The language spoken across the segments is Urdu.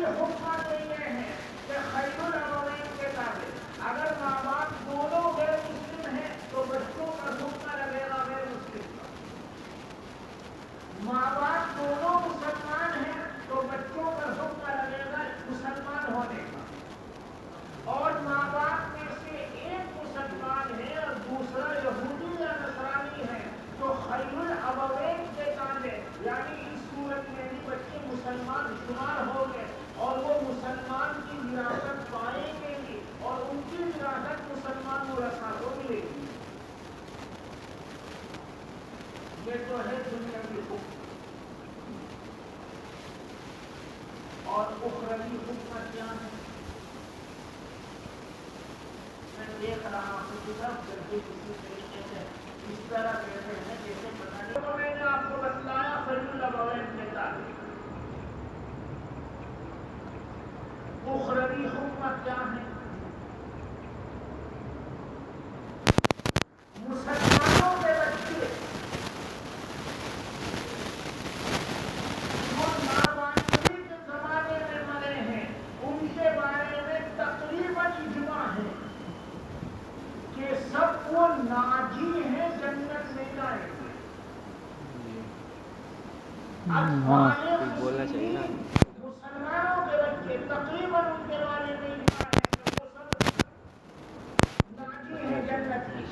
حکم تو یہ ہے کہ خیر الابوین کے تابع، اگر ماں باپ دونوں غیر مسلم ہیں تو بچوں کا حکم لگے گا غیر مسلم کا، ماں باپ دونوں مسلمان ہیں تو بچوں کا حکم لگے گا مسلمان ہونے کا، اور ماں باپ میں سے ایک مسلمان ہے اور دوسرا یہودی یا نصرانی ہے تو خیر الابوین کے تابع، یعنی اس صورت میں بھی بچے مسلمان شمار ہو گئے اور وہ مسلمان کی وراثت پائیں گے گی اور ان کی وراثت مسلمان ورثاء کو ملے گی۔ یہ تو ہے دنیاوی حکم، اور اخروی حکم کیا ہے؟ میں دیکھ رہا ہوں کہ سب جلدی کسی طریقے سے اس طرح کہتے ہیں جیسے پتہ نہیں، تو میں نے آپ کو بتلایا خیر الابوین کے تابع۔ اخروی حکم کیا ہے؟ مسلمانوں کے بچے جو نابالغی کے زمانے میں مرے ہیں ان کے بارے میں تقریباً اجماع ہے کہ سب وہ ناجی ہیں، جنت میں جائیں گے۔ بولنا چاہیے نا۔ مسلمانوں کے بچے تقریباً ان کے بارے میں اجماع ہے کہ وہ سب ناجی ہیں جنت میں۔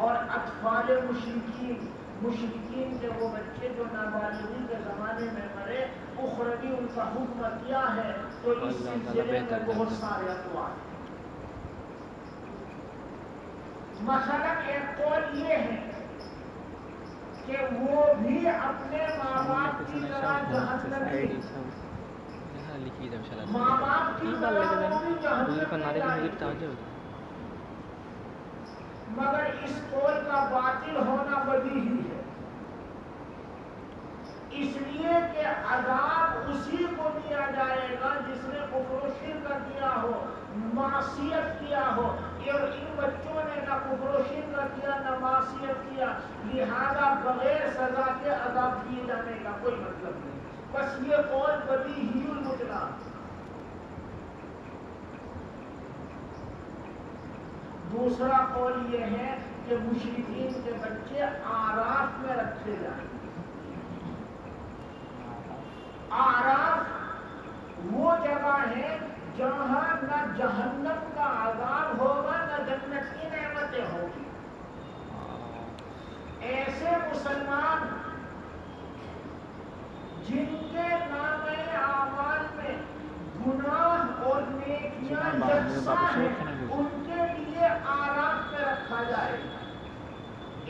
اور اطفال مشرکین کے وہ بچے جو نابالغی کے زمانے میں مرے، اخروی ان کا حکم کیا ہے، تو اس سلسلے میں بہت سارے اقوال ہیں۔ مثلا ایک قول یہ ہے کہ وہ بھی اپنے ماں باپ کی طرح جہنمی، ماں باپ کی طرح وہ بھی جہنم میں جائیں گے، مگر اس قول کا باطل ہونا بدیہی ہے، اس لیے کہ عذاب اسی کو دیا جائے گا جس نے کفر و شرک کیا ہو، معصیت کیا ہو، اور ان بچوں نے نہ کفر و شرک کیا نہ معصیت کیا، لہذا بغیر سزا کے عذاب دیے جانے کا کوئی مطلب نہیں، بس یہ قول بدیہی المطلق۔ دوسرا قول یہ ہے کہ مشرکین کے بچے اعراف میں رکھے جائیں۔ اعراف وہ جگہ ہے جہاں نہ جہنم کا عذاب ہوگا نہ جنت کی نعمتیں ہوگی۔ ایسے مسلمان جن کے نامۂ اعمال میں گناہ اور نیکیاں یکساں ہیں، ان کے لیے اعراف میں رکھا جائے گا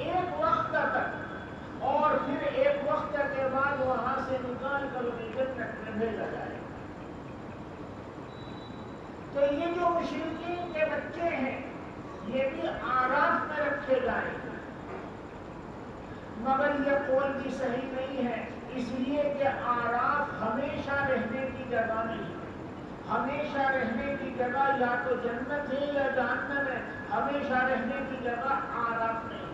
ایک وقت تک، اور پھر ایک وقت کے بعد وہاں سے نکال کر انہیں جنت میں بھیجا جائے گا۔ تو یہ جو مشرکین کے بچے ہیں یہ بھی اعراف میں رکھے جائیں گے، مگر یہ قول بھی صحیح نہیں ہے، اس لیے کہ اعراف ہمیشہ رہنے کی جگہ نہیں ہے، ہمیشہ رہنے کی جگہ یا تو جنت ہے یا جہنم ہے، ہمیشہ رہنے کی جگہ اعراف نہیں ہے۔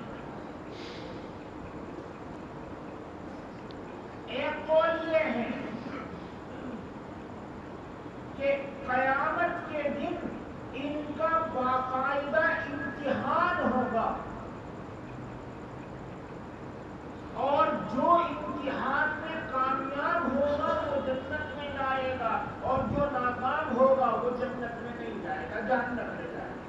ایک قول یہ ہے کہ قیامت کے دن ان کا باقاعدہ امتحان ہوگا، اور جو امتحان میں کامیاب ہوگا وہ جنت میں جائے گا، اور جو ناکام ہوگا وہ جنت میں نہیں جائے گا، جہنم میں جائے گا۔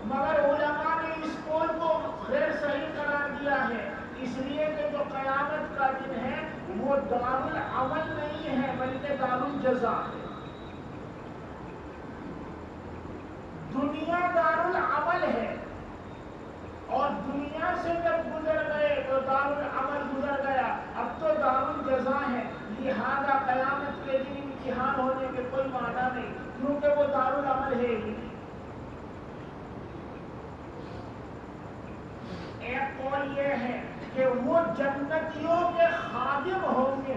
مگر علماء نے اس قول کو غیر صحیح قرار دیا ہے، اس لیے کہ جو قیامت کا دن ہے وہ دارالعمل نہیں ہے بلکہ دارالجزا ہے۔ دنیا دارالعمل ہے، اور دنیا سے جب گزر گئے تو دارالعمل گزر گیا، اب تو دارالجزا ہے، لہذا قیامت کے دن امتحان ہونے کے کوئی معنی نہیں، کیونکہ وہ دارالعمل ہے ہی نہیں۔ ایک قول یہ ہے کہ وہ جنتیوں کے خادم ہوں گے،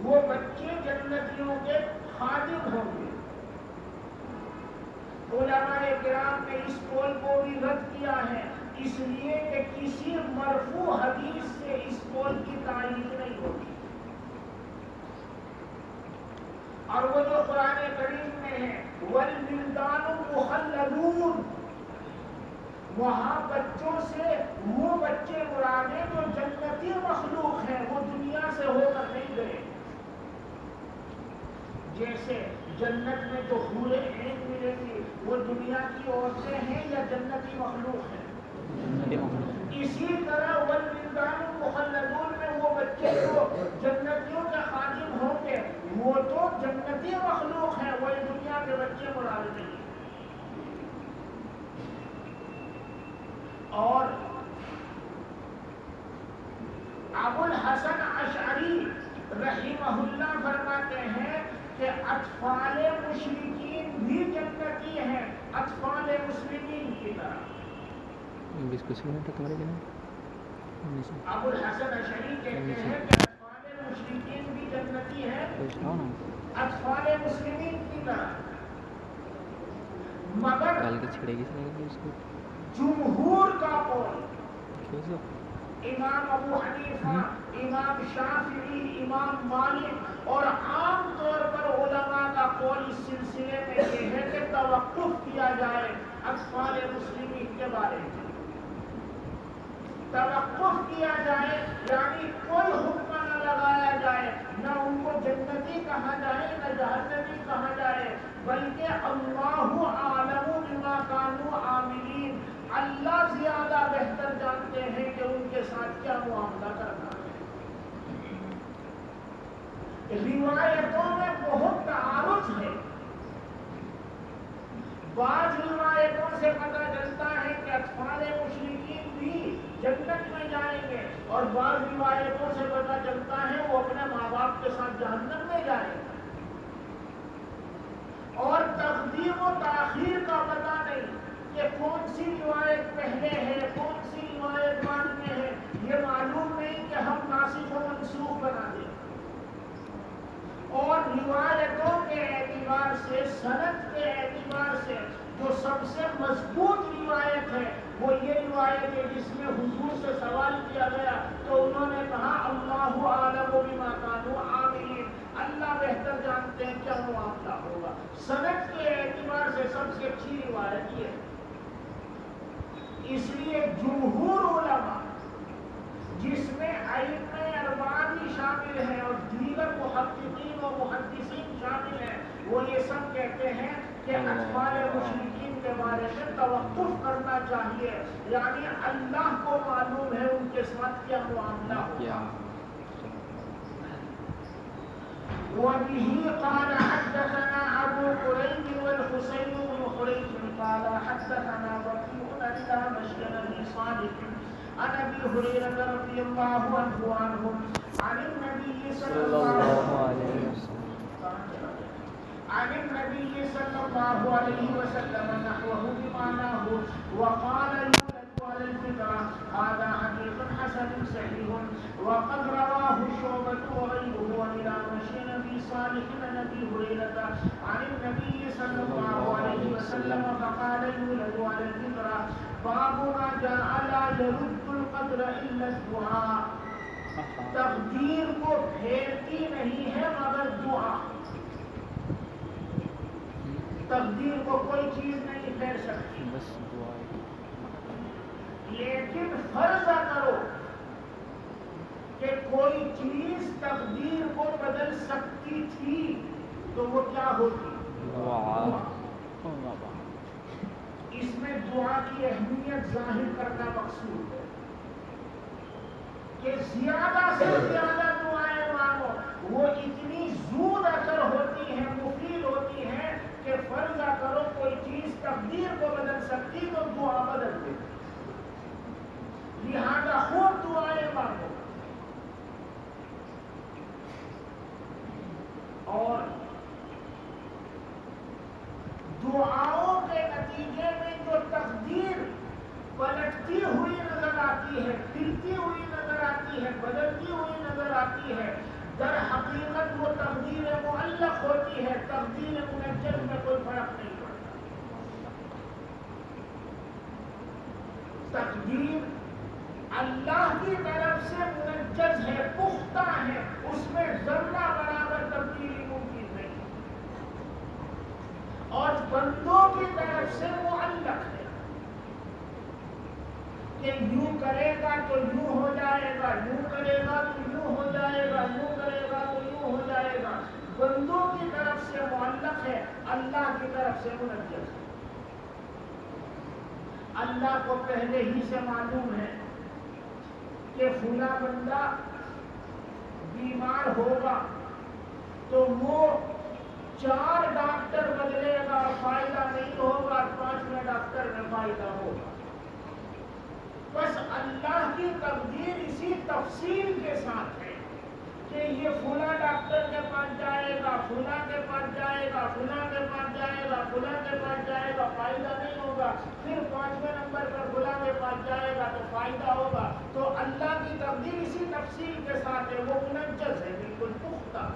وہ بچے جنتیوں کے خادم ہوں گے۔ علماء کرام نے اس قول کو بھی رد کیا ہے، اس لیے کہ کسی مرفوع حدیث سے اس قول کی تائید نہیں ہوتی، اور وہ جو قرآن کریم میں ہے والولدان مخلدون، وہاں بچوں سے وہ بچے مراد ہیں جو جنتی مخلوق ہیں، وہ دنیا سے ہو کر نہیں گئے. جیسے جنت میں جو حور عین ملے گی وہ دنیا کی عورتیں ہیں یا جنتی مخلوق ہیں. اسی طرح والولدان المخلدون میں وہ بچے جو جنتیوں کے خادم ہوں گے وہ تو جنتی مخلوق ہیں، وہ دنیا کے بچے مراد نہیں ہیں. اور ابو الحسن اشعری رحمہ اللہ فرماتے ہیں کہ اطفال مشرکین بھی جنتی ہیں، اطفال مسلمین کی طرح. ابو الحسن اشعری کہتے ہیں کہ اطفال مشرکین بھی جنتی ہیں، اطفال مسلمین کی طرح. مگر جمہور کا قول، امام ابو حنیفہ، امام شافعی، امام مالک اور عام طور پر علماء کا قول اس سلسلے میں یہ ہے کہ توقف کیا جائے اطفال مسلمین کے بارے میں. توقف کیا جائے یعنی کوئی حکم نہ لگایا جائے، نہ ان کو جنتی کہا جائے نہ جہنمی کہا جائے، بلکہ اللہ اعلم بما كانوا عاملین، اللہ زیادہ بہتر جانتے ہیں کہ ان کے ساتھ کیا معاملہ کرنا ہے. روایتوں میں بہت تعارض ہے. بعض روایتوں سے پتہ چلتا ہے کہ اطفال مشرکین بھی جنت میں جائیں گے، اور بعض روایتوں سے پتہ چلتا ہے وہ اپنے ماں باپ کے ساتھ جہنم میں جائیں گے. اور تقدیم و تاخیر کا پتہ نہیں کہ کون سی روایت پہلے ہے کون سی روایت بعد میں ہے، یہ معلوم نہیں کہ ہم ناسخ و منسوخ بنا دیں. اور روایتوں کے اعتبار سے، سند کے اعتبار سے جو سب سے مضبوط روایت ہے وہ یہ روایت ہے جس میں حضور سے سوال کیا گیا تو انہوں نے کہا اللہ اعلم بما كانوا عاملین، اللہ بہتر جانتے ہیں کیا معاملہ ہوگا. سند کے اعتبار سے سب سے اچھی روایت یہ ہے. اس لیے جمہور علماء جس میں ائمہ اربعہ بھی شامل ہیں اور دیگر محققین و محدثین شامل ہیں، وہ یہ سب کہتے ہیں کہ اطفال مشرکین کے بارے میں توقف کرنا چاہیے، یعنی اللہ کو معلوم ہے ان کے ساتھ کیا معاملہ ہوگا. وبه قال حدثنا ابو قريب والحسين بن قريب قال حدثنا وكيع عن بشر صالح عن ابي هريره رضي الله عنه عن النبي صلى الله عليه وسلم نحوه بمعناه وقال يولد على الفطرة. هذا حديث حسن صحيح وقد رواه شعبة وغيره عن الأعمش عن صالح عن ابي هريرة عن النبي صلى الله عليه وسلم فقال يولد على الفطرة. باب ما جاء لا يرد القدر الا الدعاء. تقدیر کو پھیرتی نہیں ہے مگر دعا. تقدیر کو کوئی چیز نہیں پھیر سکتی، لیکن فرض کرو کہ کوئی چیز تقدیر کو بدل سکتی تھی تو وہ کیا ہوتی؟ دعا. اس میں دعا کی اہمیت ظاہر کرنا مقصود ہے کہ زیادہ سے زیادہ دعائیں مانگو، وہ اتنی زود اثر ہوتی ہیں، مفید ہوتی ہیں کہ فرض کرو کوئی چیز تقدیر کو بدل سکتی تو دعا بدل دے. لہذا خوب دعائیں مانگو. اور دعاؤں کے نتیجے میں جو تقدیر پلٹتی ہوئی نظر آتی ہے، پھرتی ہوئی نظر آتی ہے، بدلتی ہوئی نظر آتی ہے، در حقیقت وہ تقدیر معلق ہوتی ہے، تقدیر منجم میں کوئی فرق نہیں پڑتا. تقدیر اللہ کی طرف سے منجز ہے، پختہ ہے، اس میں ذرہ برابر تبدیلی ممکن نہیں، اور بندوں کی طرف سے معلق ہے کہ یوں کرے گا تو یوں ہو جائے گا، یوں کرے گا تو یوں ہو جائے گا، یوں کرے گا تو یوں ہو جائے گا۔ بندوں کی طرف سے معلق ہے، اللہ کی طرف سے منجز ہے۔ اللہ کو پہلے ہی سے معلوم ہے کہ فلاں بندہ بیمار ہوگا تو وہ 4 ڈاکٹر بدلے گا، فائدہ نہیں ہوگا، 5ویں ڈاکٹر میں فائدہ ہوگا۔ بس اللہ کی تقدیر اسی تفصیل کے ساتھ ہے کہ یہ فلاں ڈاکٹر کے پاس جائے گا، فلاں کے پاس جائے گا، فلاں کے پاس جائے گا، فلاں کے پاس جائے گا، فائدہ نہیں ہوگا، پھر 5ویں نمبر پر فلاں کے پاس جائے گا تو فائدہ ہوگا۔ تو اللہ کی تقدیر اسی تفصیل کے ساتھ ہے، وہ منجز ہے، بالکل پختہ۔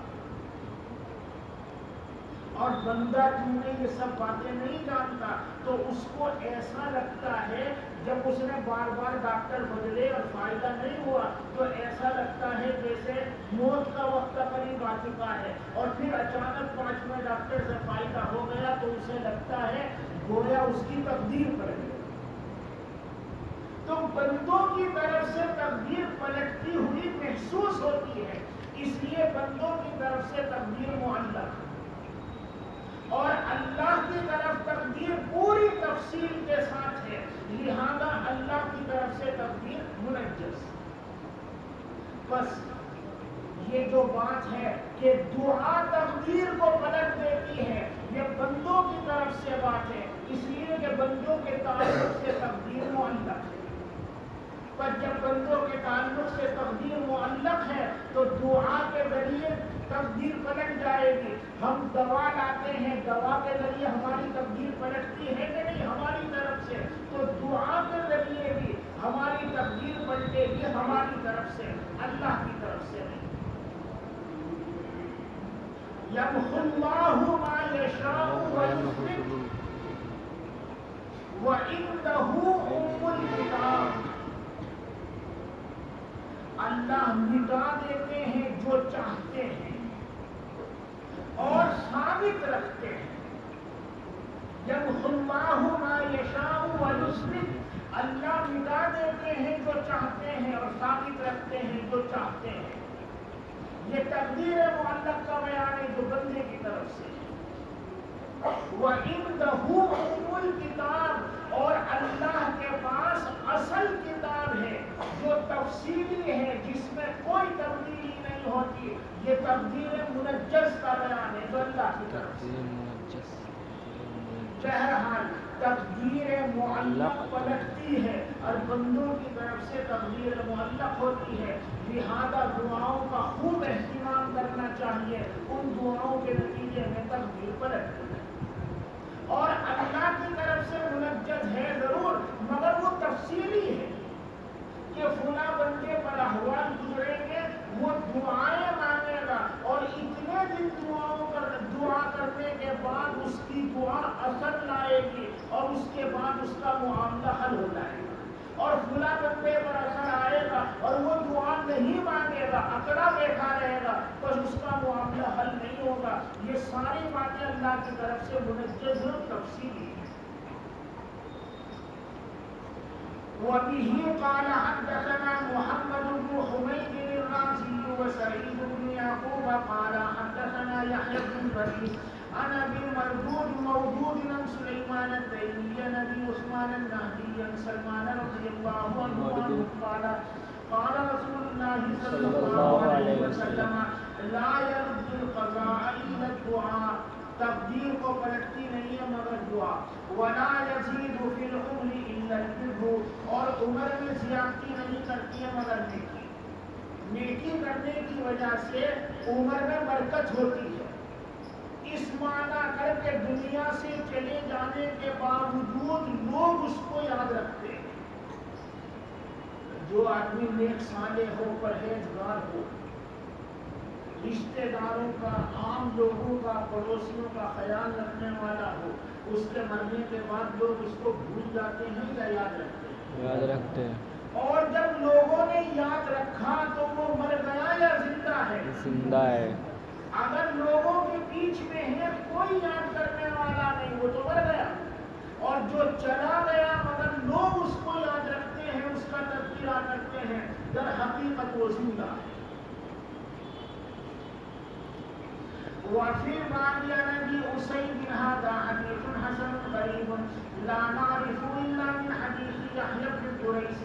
اور بندہ چونکہ یہ سب باتیں نہیں جانتا تو اس کو ایسا لگتا ہے، جب اس نے بار بار ڈاکٹر بدلے اور فائدہ نہیں ہوا تو ایسا لگتا ہے جیسے موت کا وقت قریب آ چکا ہے، اور پھر اچانک 5ویں ڈاکٹر سے فائدہ ہو گیا تو اسے لگتا ہے گویا اس کی تقدیر پلٹ گئی۔ تو بندوں کی طرف سے تقدیر پلٹتی ہوئی محسوس ہوتی ہے، اس لیے بندوں کی طرف سے تقدیر معلق ہے، اور اللہ کی طرف تقدیر پوری تفصیل کے ساتھ ہے، لہذا اللہ کی طرف سے تقدیر منجز۔ بس یہ جو بات ہے کہ دعا تقدیر کو پلٹ دیتی ہے، یہ بندوں کی طرف سے بات ہے، اس لیے کہ بندوں کے تعلق سے تقدیر معلق ہے۔ پر جب بندوں کے تعلق سے تقدیر معلق ہے تو دعا کے ذریعے تقدیر پلٹ جائے گی۔ ہم دوا لاتے ہیں، دوا کے ذریعے ہماری تقدیر پلٹتی ہے کہ نہیں ہماری طرف سے، تو دعا کے ذریعے بھی ہماری تقدیر پلٹے گی ہماری طرف سے، اللہ کی طرف سے نہیں۔ یمحو اللہ ما یشاء ویثبت وعندہ ام الکتاب۔ اللہ مٹا دیتے ہیں جو چاہتے ہیں اور ثابت رکھتے ہیں۔ یمحو اللہ ما یشاء ویثبت، اللہ مٹا دیتے ہیں جو چاہتے ہیں اور ثابت رکھتے ہیں جو چاہتے ہیں۔ یہ تقدیر معلق کا بیان ہے جو بندے کی طرف سے ہے۔ وَعِندَهُ أُمُّ الْكِتَابِ، اور اللہ کے پاس اصل کتاب ہے جو تفصیلی ہے، جس میں کوئی تبدیلی نہیں ہوتی۔ یہ تقدیر منجز کا بیان ہے جو اللہ کی طرف سے۔ بہرحال تقدیر معلق پلٹتی ہے اور بندوں کی طرف سے تقدیر معلق ہوتی ہے، لہذا دعاؤں کا خوب اہتمام کرنا چاہیے، ان دعاؤں کے نتیجے میں تقدیر پلٹتی ہے۔ اور اللہ کی طرف سے منجز ہے ضرور، مگر وہ تفصیلی ہے کہ فلاں بندے پر احوال گزریں گے، وہ دعائیں مانگے گا اور اتنے دن دعا کرنے کے بعد اس کی دعا اثر لائے گی اور اس کے بعد اس کا معاملہ حل ہو جائے گا، اور فلاں بندے پر اثر آئے گا اور وہ دعا نہیں مانگے گا، اکڑا بیٹھا رہے گا، بس اس کا معاملہ حل نہیں ہوگا۔ یہ ساری باتیں اللہ کی طرف سے منجز اور تفصیلی ہیں۔ وَبِهِ قَالَ حَدَّثَنَا مُحَمَّدُ بْنُ حُمَيْدٍ الرَّازِيُّ وَسَعِيدُ بْنُ يَعْقُوبَ قَالَ حَدَّثَنَا يَحْيَى بْنُ بَكِيرٍ عن أبي المردود مودود عن سليمان التيمي عن أبي عثمان النهدي عن سلمان رضي الله عنه قال قال رسول الله صلى الله عليه وسلم لا يرد القضاء إلا الدعاء، تقدیر کو پلٹتی نہیں ہے مگر دعا، ولا يزيد في العمر إلا البر، اور عمر میں زیادتی نہیں کرتی ہے مگر نیکی۔ نیکی کرنے کی وجہ سے عمر میں برکت ہوتی ہے، اس معنی کر کے دنیا سے چلے جانے کے باوجود لوگ اس کو یاد رکھتے ہیں۔ جو آدمی نیک صالح ہو، پرہیزگار ہو، رشتہ داروں کا، عام لوگوں کا، پڑوسیوں کا خیال رکھنے والا ہو، اس کے مرنے کے بعد لوگ اس کو بھول جاتے ہیں یا یاد رکھتے ہیں؟ یاد رکھتے ہیں. اور جب لوگوں نے یاد رکھا تو وہ مر گیا یا زندہ ہے؟ زندہ ہے. اگر لوگوں کے بیچ میں ہے کوئی یاد کرنے والا نہیں وہ تو مر گیا، اور جو چلا گیا مگر لوگ اس کو یاد رکھتے ہیں، اس کا تذکرہ کرتے ہیں، در حقیقت وہ زندہ ہے. وفي باب أبي أسيد هذا حديث حسن غريب لا نعرف إلا من حديث يحيى بن قريش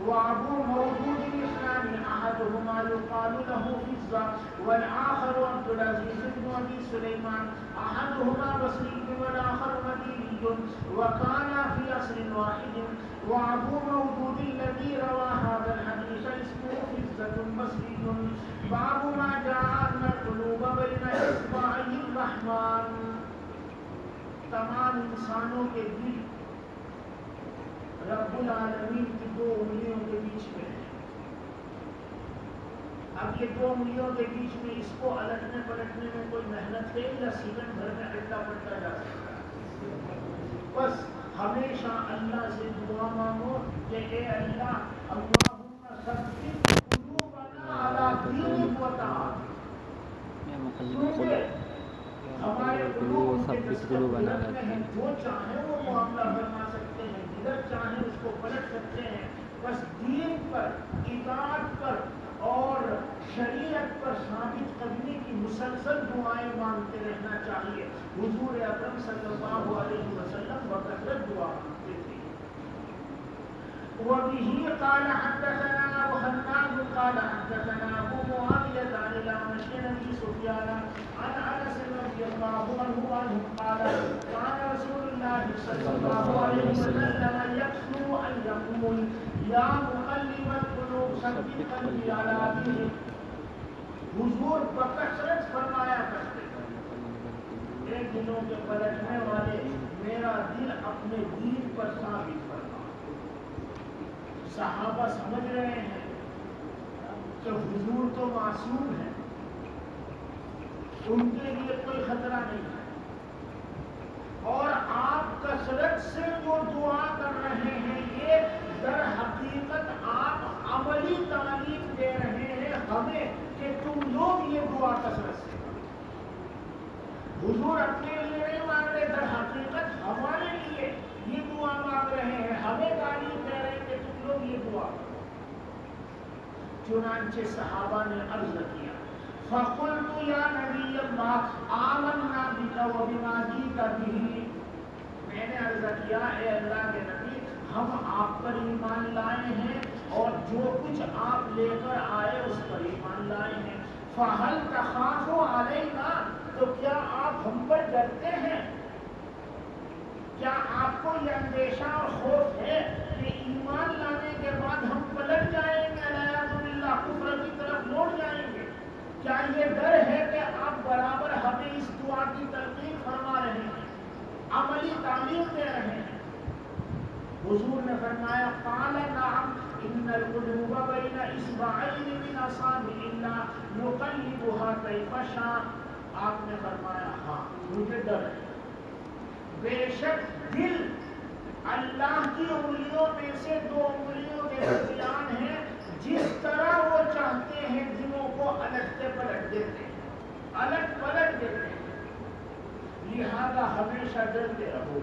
وأبو مودود الإسلامي أحدهما يقال له فزة والآخر عبد العزيز بن أبي سليمان أحدهما بصري والآخر مديني وكان في عصر واحد. وأبو مودود الذي روى هذا الحديث اسمه فزة بصري. باب ما جاء أن القلوب بين إصبعي الرحمن. تمام انسانوں کے دل رب العالمین کی دو انگلیوں کے بیچ میں ہے. اب یہ دو انگلیوں کے بیچ میں اس کو الٹنے پلٹنے میں کوئی محنت ہے یا سیکنڈ بھر میں الٹا پلٹا جا سکتا ہے؟ بس ہمیشہ اللہ سے دعا مانگو کہ اے اللہ اللہم ثبت قلوبنا علی دینک وطاعتک. ہمارے قلوب ان کے دستور میں ہیں، جو چاہیں وہ معاملہ فرما سکتے ہیں، جدھر چاہیں اس کو پلٹ سکتے ہیں. بس دین پر، اطاعت پر اور شریعت پر ثابت قدمی کی مسلسل دعائیں مانگتے رہنا چاہیے. حضور اکرم صلی اللہ علیہ وسلم بکثرت دعا مانگتے تھے. وبه قال حدثنا أبو حناد قال حدثنا أبو معاوية عن الأعمش عن أبي سفيان عن أنس رضي الله عنه قال كان رسول الله صلى الله عليه وسلم يكثر أن يقول يا مقلب القلوب ثبت قلبي على دينك. حضور بکثرت فرمایا کرتے تھے اے دلوں کے پلٹنے والے میرا دل اپنے دین پر ثابت فرما. صحابہ سمجھ رہے ہیں کہ حضور تو معصوم ہے، ان کے لیے کوئی خطرہ نہیں ہے، اور آپ کثرت سے جو دعا کر رہے ہیں یہ در حقیقت آپ عملی تعلیم دے رہے ہیں ہمیں کہ تم لوگ یہ دعا کثرت سے کرو. حضور اپنے لیے نہیں مانگ رہے، در حقیقت ہمارے لیے یہ دعا مانگ رہے ہیں، ہمیں تعلیم دے رہے ہیں کہ تم لوگ یہ دعا کرو. چنانچہ صحابہ نے عرض کیا فَقُلْتُ يَا نَبِيَّ اللَّهِ آمَنَّا بِكَ وَبِمَا جِئْتَ بِهِ. میں نے عرض کیا اے اللہ کے نبی ہم آپ پر ایمان لائے ہیں اور جو کچھ آپ لے کر آئے اس پر ایمان لائے ہیں. فَهَلْ تَخَافُ عَلَيْنَا. تو کیا آپ ہم پر ڈرتے ہیں؟ کیا آپ کو یہ اندیشہ اور خوف ہے کہ ایمان لانے کے بعد ہم پلٹ جائیں گے، والعیاذ باللہ کفر کی طرف لوٹ جائیں گے؟ کیا یہ ڈر ہے کہ آپ برابر ہمیں اس دعا کی تلقین فرما رہے ہیں، عملی تعلیم دے رہے ہیں؟ حضور نے فرمایا قال نعم ان القلوب بین اصبعین من اصابع اللہ یقلبها کیف شاء. آپ نے فرمایا ہاں مجھے ڈر ہے، بے شک دل اللہ کی انگلیوں میں سے دو انگلیوں کے درمیان ہے، جس طرح وہ چاہتے ہیں دلوں کو الٹتے پلٹ دیتے ہیں، الٹ پلٹ دیتے ہیں. لہذا ہمیشہ ڈرتے رہو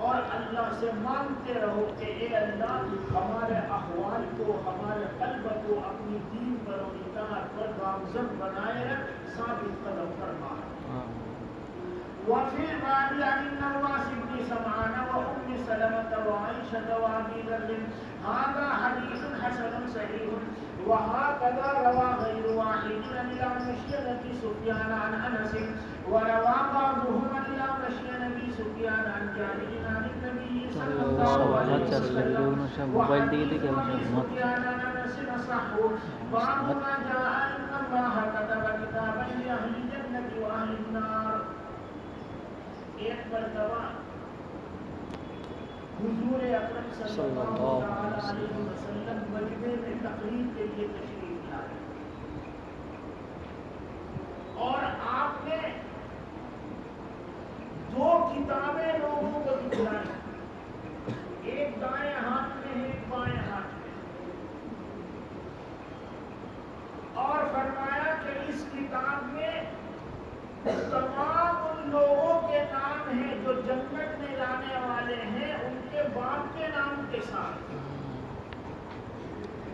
اور اللہ سے مانگتے رہو کہ اے اللہ ہمارے احوال کو، ہمارے قلب کو اپنی دین پر اور اطاعت پر گامزن بنائے رکھ، ثابت قدم فرما. وفي الباب عن النواس بن سمعان وأم سلمة وعائشة وأبي ذر هذا حديث حسن صحيح. وهكذا روى غير واحد عن الأعمش عن أبي سفيان عن أنس وروى بعضهم عن الأعمش عن أبي سفيان عن جابر عن النبي صلى الله عليه وسلم وحديث أبي سفيان عن أنس أصح. باب ما جاء أن الله كتب كتابا لأهل الجنة وأهل النار. ایک مرتبہ حضور اکرم صلی اللہ علیہ وسلم مجمع میں تقریر کے لیے تشریف لائے اور آپ نے دو کتابیں لوگوں کو دکھلائی. ایک دائیں ہاتھ میں کے ساتھ،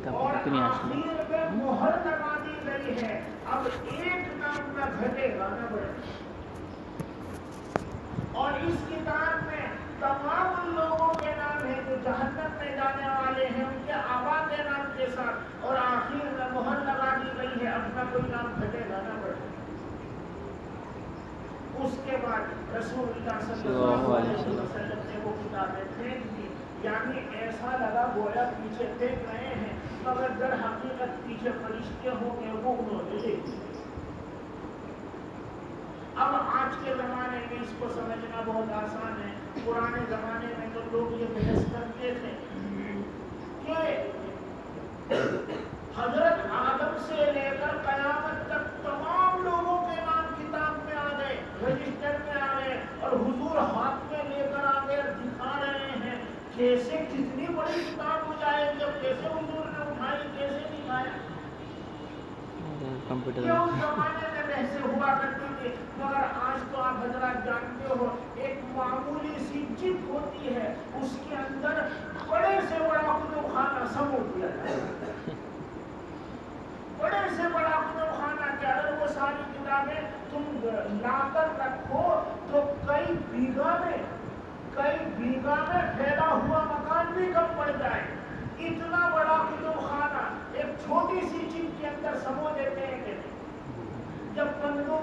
اور آخر میں مہر لگا دی گئی ہے، اب ایک نام نہ گھٹے گا نہ بڑھے گا۔ اور اس کتاب میں تمام ان لوگوں کے نام ہیں جو جہنم میں جانے والے ہیں، ان کے آبا کے نام کے ساتھ، اور آخر میں مہر لگا دی گئی ہے، اپنا کوئی نام گھٹے گا نہ بڑھے گا۔ اس کے بعد رسول اللہ صلی اللہ علیہ وسلم نے وہ کتابیں پھینک دی، یعنی ایسا لگا گویا پیچھے پھینک رہے ہیں، مگر در حقیقت پیچھے فرشتے ہوں گے، وہ انہوں نے دیکھ لی۔ اب آج کے زمانے میں اس کو سمجھنا بہت آسان ہے، پرانے زمانے میں تو لوگ یہ بحث کرتے تھے کہ حضرت آدم سے لے کر قیامت تک تمام لوگوں کے نام کتاب میں آ گئے، رجسٹر میں آ گئے، اور حضور ہاتھ میں لے کر آ گئے دکھا رہے ہیں، کیسے کتنی بڑی کتاب ہو جائے جب کیسے حضور نے اٹھائی، کیسے دکھایا۔ یہ اس زمانے میں بحثیں ہوا کرتی تھی، مگر آج تو آپ حضرات جانتے ہو ایک معمولی سی چپ ہوتی ہے، اس کے اندر بڑے سے بڑا کتب خانہ سمو دیا جاتا ہے، بڑے سے بڑا کتب خانہ کہ اگر وہ ساری کتابیں تم لا کر رکھو تو کئی بیگھہ میں پھیلا ہوا مکان بھی کم پڑ جائے، اتنا بڑا کتب خانہ ایک چھوٹی سی چیز کے اندر سمو دیتے ہیں کہ جب بندوں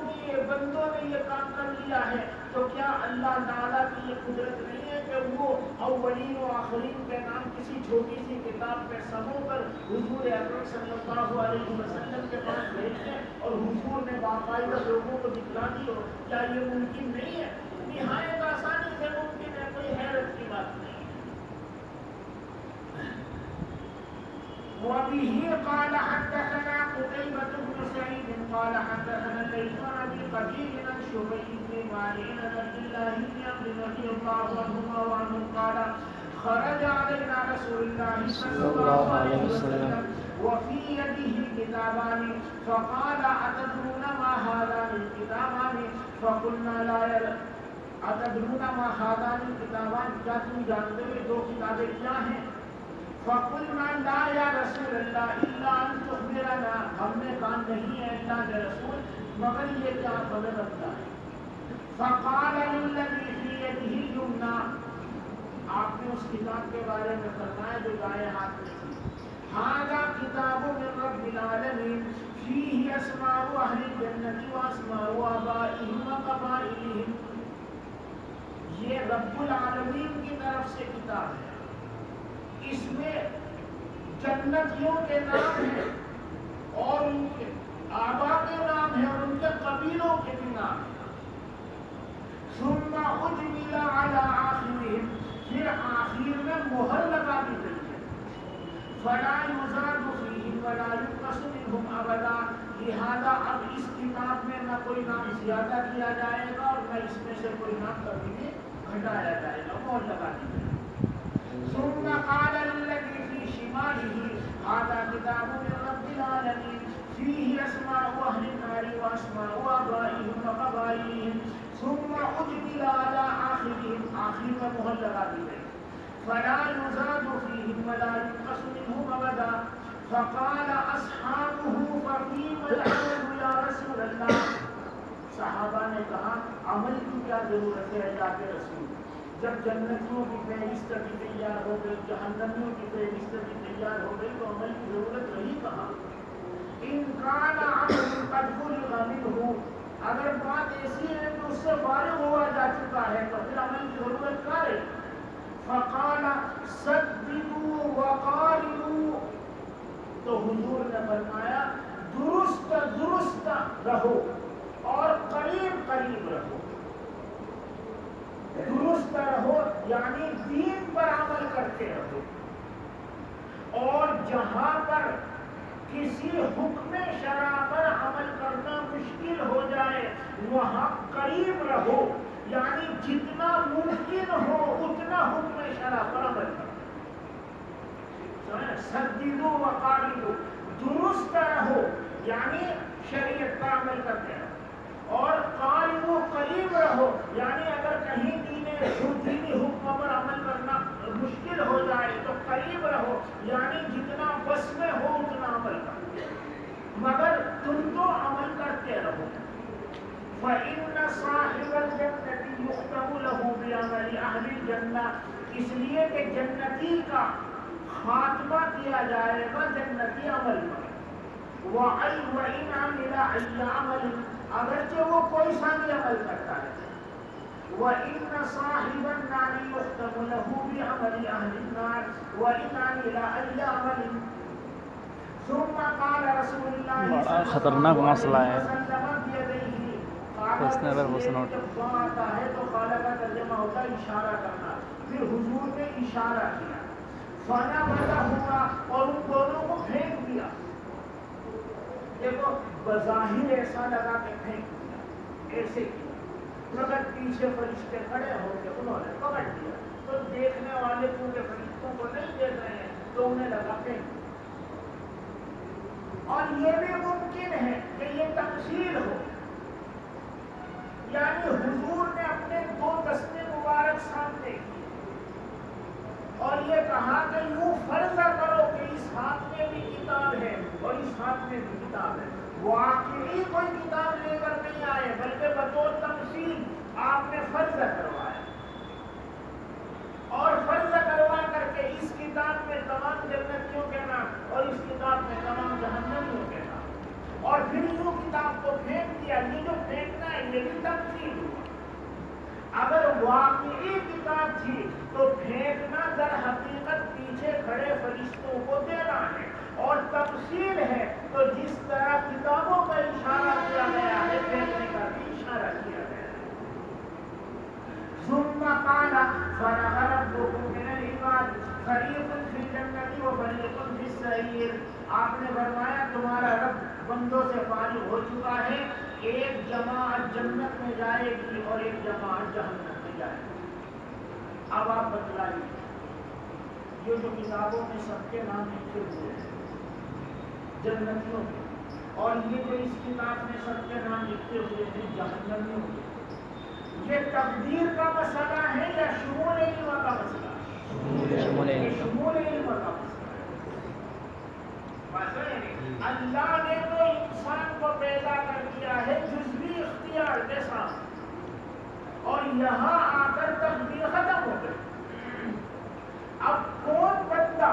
نے یہ کام کر لیا ہے تو کیا اللہ تعالیٰ کی یہ قدرت نہیں ہے کہ وہ اولین و آخرین کے نام کسی چھوٹی سی کتاب میں سمو کر حضور اکرم صلی اللہ علیہ وسلم کے پاس بھیج دیں اور حضور نے باقاعدہ لوگوں کو دکھلا دی ہو؟ کیا یہ ممکن نہیں ہے؟ نہایت آسانی سے ممکن ہے، کوئی حیرت کی بات نہیں۔ وبه قال حدثنا قتيبة بن سعيد قال حدثنا الليث عن ابي قتيل عن شعيب بن مالك عن عبد الله بن عمرو رضي الله عنهما وعنه قال خرج علينا رسول الله صلى الله عليه وسلم وفي يده كتابان فقال أتدرون ما هذان الكتابان فقلنا لا أتدرون ما هذان الكتابان، کیا تم جانتے ہو یہ دو کتابیں کیا ہیں؟ فقلنا لا یا رسول اللہ الا ان تخبرنا، ہم نے کہا نہیں ہے اللہ کے رسول مگر یہ کیا خبر رکھتا ہے۔ فقال للذی فی یدہ الیمنی، آپ نے اس کتاب کے بارے میں فرمایا جو دائیں ہاتھ میں تھی، ھذا کتاب من رب العالمین فیہ اسماء اہل الجنۃ واسماء آبائہم وقبائلہم، یہ رب العالمین کی طرف سے کتاب ہے، اس میں جنتیوں کے نام ہیں اور ان کے آبا کے نام ہیں اور ان کے قبیلوں کے بھی نام ہیں۔ ثم اجمل علی آخرهم، پھر آخر میں مہر لگا دی گئی ہے، فلا یزاد فیہم ولا ینقص منہم ابدا، لہذا اب اس کتاب میں نہ کوئی نام زیادہ کیا جائے گا اور نہ اس میں سے کوئی نام کبھی بھی گھٹایا جائے گا، مہر لگا دی گئی۔ ثم قال للذي في شماله هذا كتاب من رب العالمين فيه اسماء اهل النار واسماء آبائهم وقبائلهم، ثم اجمل على آخرهم، آخر میں مہر لگا دی گئی، فلا يزاد فيهم ولا ينقص منهم ابدا، فقال اصحابه ففيما العمل يا رسول الله، صحابہ نے کہا عمل کی کیا ضرورت ہے اللہ کے رسول، جب جنتیوں کی فہرست بھی تیار ہو گئی، جہنمیوں کی فہرست بھی تیار ہو گئی تو عمل کی ضرورت رہی کہاں؟ ان کان عمل قد فرغ منہ، اگر بات ایسی ہے کہ اس سے فارغ ہوا جا چکا ہے تو پھر عمل کی ضرورت کیا رہی؟ فقال سددوا وقاربوا، تو حضور نے فرمایا درست درست رہو اور قریب قریب رہو، درست رہو یعنی دین پر عمل کرتے رہو، اور جہاں پر کسی حکم شرع پر عمل کرنا مشکل ہو جائے وہاں قریب رہو، یعنی جتنا ممکن ہو اتنا حکم شرع پر عمل کرو۔ سددوا وقاربوا، درست رہو یعنی شریعت پر عمل کرتے رہو، اور قاربوا قریب رہو یعنی اگر کہیں دین دینی حکم پر عمل کرنا مشکل ہو جائے تو قریب رہو، یعنی جتنا بس میں ہو اتنا عمل کرو، مگر تم تو عمل کرتے رہو۔ فَإِنَّ صَاحِبَ الْجَنَّةِ يُخْتَمُ لَهُ بِعَمَلِ أَهْلِ الْجَنَّةِ، اس لیے کہ جنتی کا خاتمہ کیا جائے گا جنتی عمل پر۔ وَإِنْ عَمِلَ أَيَّ عَمَلٍ، اگرچہ وہ کوئی سا بھی عمل کرتا ہے۔ وَإِنَّ صَاحِبَ النَّارِ يُخْتَمُ لَهُ بِعَمَلِ أَهْلِ النَّارِ وَإِنْ عَمِلَ أَيَّ عَمَلٍ ثُمَّ قَالَ رَسُولُ اللَّهِ بڑا خطرناک مسئلہ ہے وسلم بِيَدَيْهِ، حسن نظر حسن نوٹ۔ جب وہاں آتا ہے تو قال کا ترجمہ ہوتا ہے اشارہ کرنا، پھر حضور نے اشارہ کیا، فَنَبَذَهُمَا، اور ان دونوں کو پھینک دیا۔ دیکھو بظاہر ایسا لگا کہ پھینک دیا، ایسے کیا، مگر پیچھے فرشتے کھڑے ہو کے انہوں نے پکڑ دیا، تو دیکھنے والے کیونکہ فرشتوں کو نہیں دیکھ رہے ہیں تو انہیں لگا پھینک۔ اور یہ بھی ممکن ہے کہ یہ تمثیل ہو، یعنی حضور نے اپنے دو دستے مبارک سامنے کیے اور یہ کہا کہ یوں فرض کرو کہ اس ہاتھ میں بھی کتاب ہے اور اس ہاتھ میں بھی کتاب ہے۔ واقعی کوئی کتاب لے کر نہیں آئے بلکہ بطور تمثیل آپ نے فرض کروایا، اور فرض کروا کر کے اس کتاب میں تمام جنتیوں کے نام اور اس کتاب میں تمام جہنمیوں کے نام، اور پھر یوں کتاب کو پھینک دیا۔ یہ جو پھینکنا ہے یہ بھی تمثیل ہوا۔ اگر واقعی کتاب تھی تو پھینکنا در حقیقت پیچھے کھڑے فرشتوں کو دینا ہے، اور تفصیل ہے تو جس طرح کتابوں کا اشارہ کیا گیا ہے پھینکنے کا بھی اشارہ کیا گیا ہے۔ ثم قال فرغ ربكم من العباد فریق فی الجنۃ وفریق فی السعیر، آپ نے فرمایا تمہارا رب بندوں سے فارغ ہو چکا ہے، ایک جماعت جنت میں جائے گی اور ایک جماعت جہنم میں جائے گی۔ اب آپ بتلائیے، یہ جو کتابوں میں سب کے نام لکھے ہوئے ہیں جنتیوں کے، اور یہ جو اس کتاب میں سب کے نام لکھے ہوئے ہیں جہنمیوں کے، یہ تقدیر کا مسئلہ ہے یا شمول علم کا مسئلہ ہے؟ شمول علم کا مسئلہ ہے۔ اللہ نے تو انسان کو پیدا کر دیا ہے جزوی اختیار کے ساتھ، اور یہاں آ کر تقدیر ختم ہو گئی۔ اب کون بندہ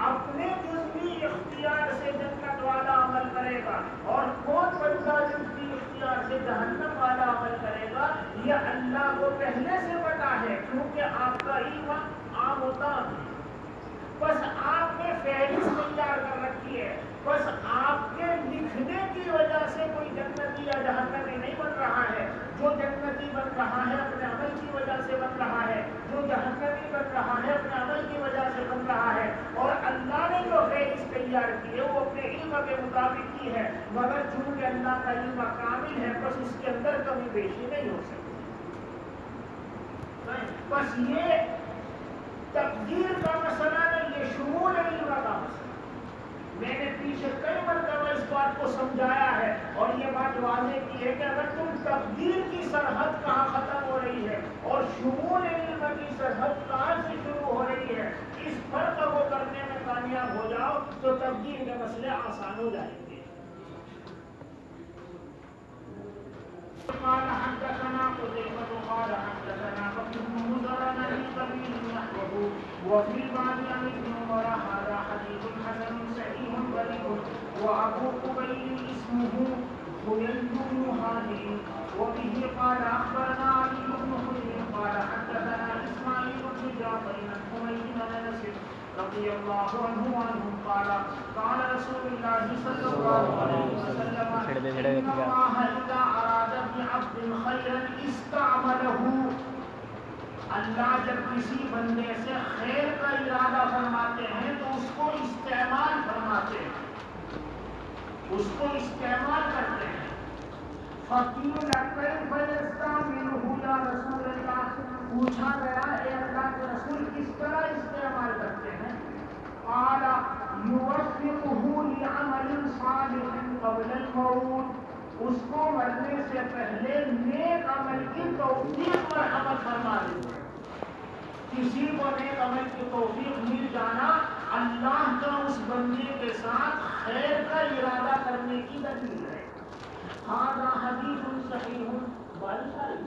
اپنے جزوی اختیار سے جنت والا عمل کرے گا اور کون بندہ جزوی اختیار سے جہنم والا عمل کرے گا، یہ اللہ کو پہلے سے پتا ہے، کیونکہ آپ کا علم عام ہوتا ہے۔ بس آپ نے فہرست تیار کر رکھی ہے، بس آپ کے لکھنے کی وجہ سے کوئی جنتی یا جہنمی نہیں بن رہا ہے۔ جو جنتی بن رہا ہے اپنے عمل کی وجہ سے بن رہا ہے، جو جہنمی بن رہا ہے اپنے عمل کی وجہ سے بن رہا ہے، اور اللہ نے جو فہرست تیار کی ہے وہ اپنے علم کے مطابق کی ہے، مگر چونکہ اللہ کا علم کامل ہے بس اس کے اندر کمی بیشی نہیں ہو سکتی۔ بس یہ تقدیر کا مسئلہ نہیں، یہ شمول علم کا مسئلہ۔ میں نے پیچھے کئی مرتبہ اس بات کو سمجھایا ہے اور یہ بات واضح کی ہے کہ اگر تم تقدیر کی سرحد کہاں ختم ہو رہی ہے اور شمول علم کی سرحد کہاں سے شروع ہو رہی ہے، اس فرق کو کرنے میں کامیاب ہو جاؤ تو تقدیر کے مسئلے آسان ہو جائیں گے۔ قال حدثنا قتيبة قال حدثنا بكر بن مضر عن الطويل نحوه وفي بعض عن ابن عمر هذا حديث حسن صحيح غريب وأبو قبيل اسمه خيلد بن هانئ وبه قال أخبرنا علي بن حجر قال حدثنا إسماعيل بن جعفر عن حميد بن أنس رضي الله عنه قال قال رسول الله صلى الله عليه وسلم إن الله إذا أراد بعبد خيرا استعمله، اللہ جب کسی بندے سے خیر کا ارادہ فرماتے ہیں تو اس کو استعمال فرماتے ہیں، اس کو استعمال کرتے ہیں۔ فقیل کیف یستعملہ یا رسول اللہ، پوچھا گیا اے اللہ کے رسول کس طرح استعمال کرتے ہیں؟ قال یوفقہ لعمل صالح قبل الموت، اس کو مرنے سے پہلے نیک عمل کی توفیق مرحمت فرما دیتے. کسی کو نیک عمل کی توفیق مل جانا اللہ کا اس بندے کے ساتھ خیر کا ارادہ کرنے کی دلیل ہے. هذا حدیث صحیح بخاری.